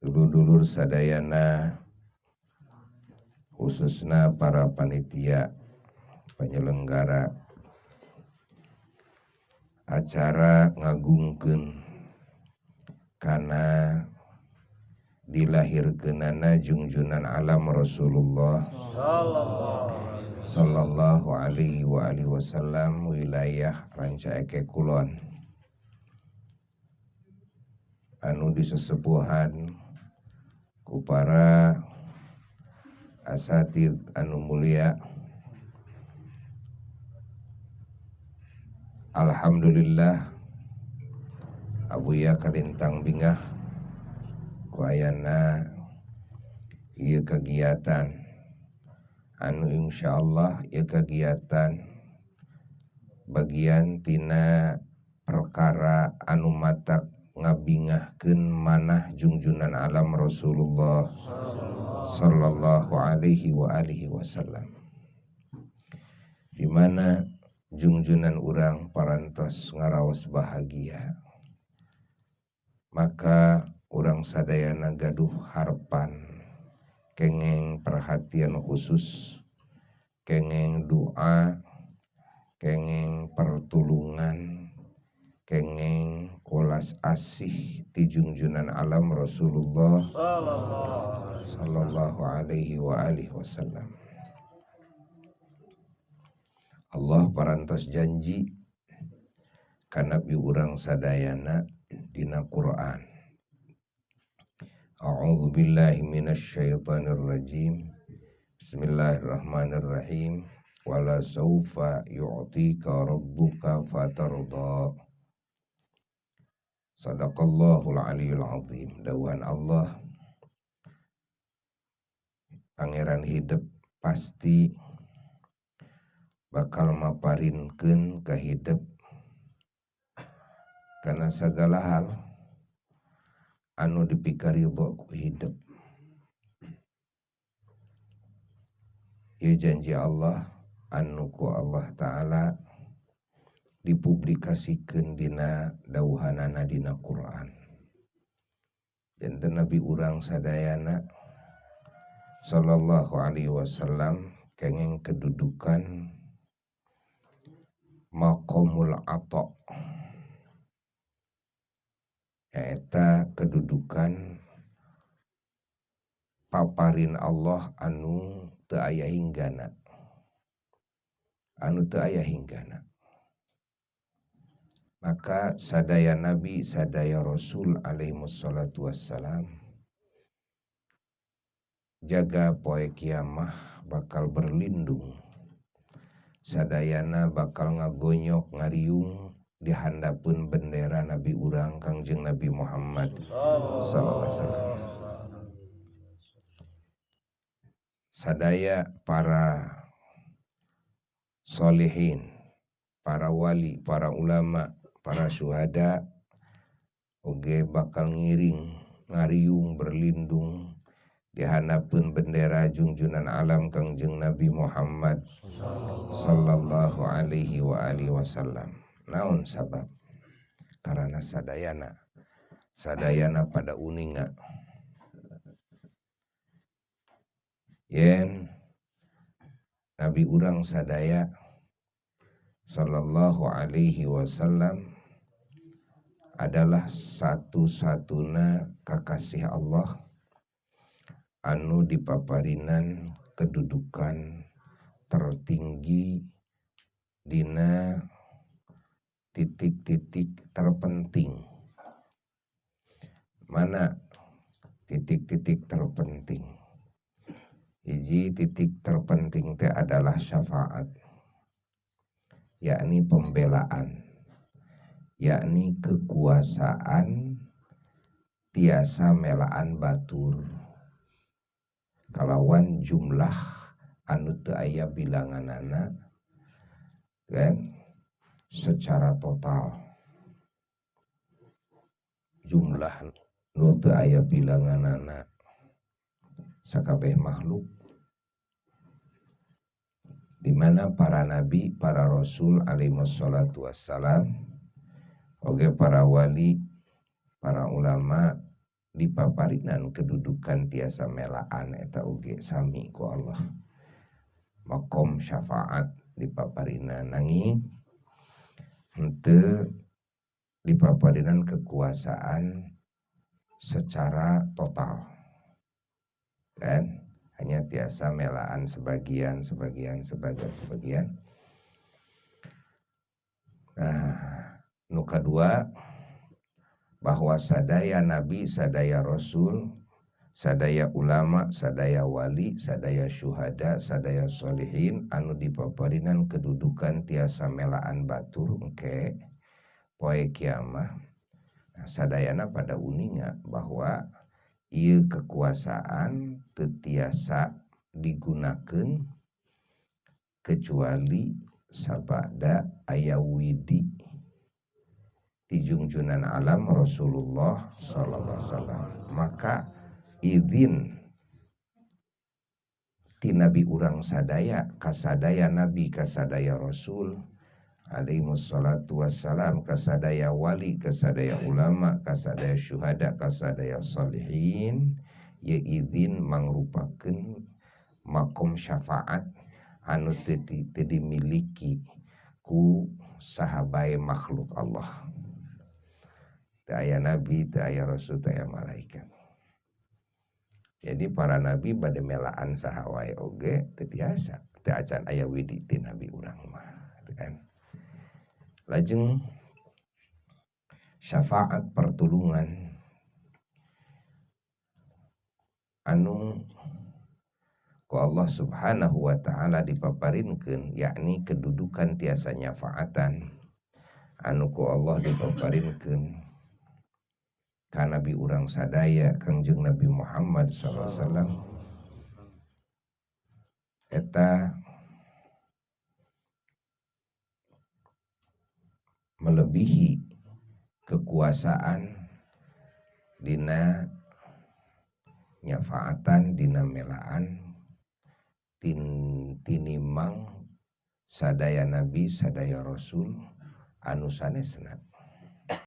dulur-dulur sadayana, khususna para panitia penyelenggara acara ngagungkeun kana dilahirkeunana junjunan alam Rasulullah sallallahu alaihi wa alihi wasallam wilayah Rancaeke Kulon anu disesepuhan ku para asatid anu mulia. Alhamdulillah abuya kalintang bingah ku ayana ieu kegiatan anu insyaallah ieu kegiatan bagian tina perkara anu matak ngabingahkeun manah junjunan alam Rasulullah sallallahu alaihi wa alihi wasallam, di mana junjunan urang parantos ngaraos bahagia, maka urang sadayana gaduh harapan kengeng perhatian khusus, kengeng doa, kengeng pertulungan, kengeng welas asih ti junjunan alam Rasulullah sallallahu alaihi wa alihi wasallam. Allah parantos janji kana bi urang sadayana dina Quran. A'udzu billahi minasy syaithanir rajim. Bismillahirrahmanirrahim. Wala saufa yu'tika rabbuka fatardha. Sadaqallahul aliyul azim. Dawuhan Allah, pangeran hidup pasti bakal maparinkeun ka hidup kana sagala hal anu dipikaridho ku hidup. Ieu janji Allah anu ku Allah Ta'ala dipublikasikeun dina dawuhanana dina Quran. Janten Nabi urang sadayana sallallahu alaihi wasallam kengeng kedudukan maqamul ata, eta kedudukan paparin Allah anu teu aya hinggana, maka sadaya nabi sadaya rasul alaihi wassalatu wassalam jaga poe kiamah bakal berlindung, sadayana bakal ngagonyok ngariung di handapeun bendera Nabi urang Kangjeng Nabi Muhammad sallallahu alaihi wasallam. Sadaya para solihin, para wali, para ulama, para syuhada oge bakal ngiring ngariung berlindung di hanapeun bendera junjunan alam Kangjeng Nabi Muhammad sallallahu alaihi wa alihi wasallam. Naon sabab? Karena sadayana pada uninga yen Nabi urang sadaya sallallahu alaihi wasallam adalah satu-satuna kakasih Allah anu dipaparinan kedudukan tertinggi dina titik-titik terpenting. Mana titik-titik terpenting? Hiji titik terpenting teh adalah syafaat, yakni pembelaan, yakni kekuasaan tiasa melaan batur kalawan jumlah anu teu aya bilanganana, kan, secara total jumlah nu teu aya bilanganana sakabeh makhluk, di mana para nabi, para rasul alaihi wassalatu wassalam, oge para wali, para ulama dipaparinan kedudukan tiasa melaan eta uge sami ku Allah. Makom syafaat dipaparinan nanging henteu dipaparinan kekuasaan secara total kan, hanya tiasa melaan sebagian. Nah, nu kadua bahwa sadaya nabi, sadaya rasul, sadaya ulama, sadaya wali, sadaya syuhada, sadaya solihin anu dipaparinan kedudukan tiasa melaan batur engke poe kiamah. Nah, sadayana pada uninga bahwa ieu kekuasaan teu tiasa digunakeun kecuali sabada aya widi ti junjunan alam Rasulullah sallallahu alaihi wasallam. Maka izin ti nabi urang sadaya kasadaya nabi kasadaya rasul alaihi wassalatu wassalam, kasadaya wali kasadaya ulama kasadaya syuhada kasadaya salihin, ye izin mangrupakeun makom syafaat anu teu dimiliki ku sahabai makhluk Allah. Teu aya nabi, teu aya rasul, teu aya malaikat. Jadi para nabi bade melaan saha wae oge teu tiasa, teu acan aya widi ti nabi urang mah, kan. Lajeng syafaat pertulungan anu ku Allah subhanahu wa ta'ala dipaparinkeun, yakni kedudukan tiasa nyafaatan anu ku Allah dipaparinkeun ka nabi urang sadaya Kangjeng Nabi Muhammad sallallahu alaihi wasallam, eta melebihi kekuasaan dina nyafaatan dina melaan tinimbang sadaya nabi sadaya rasul anu sanesna.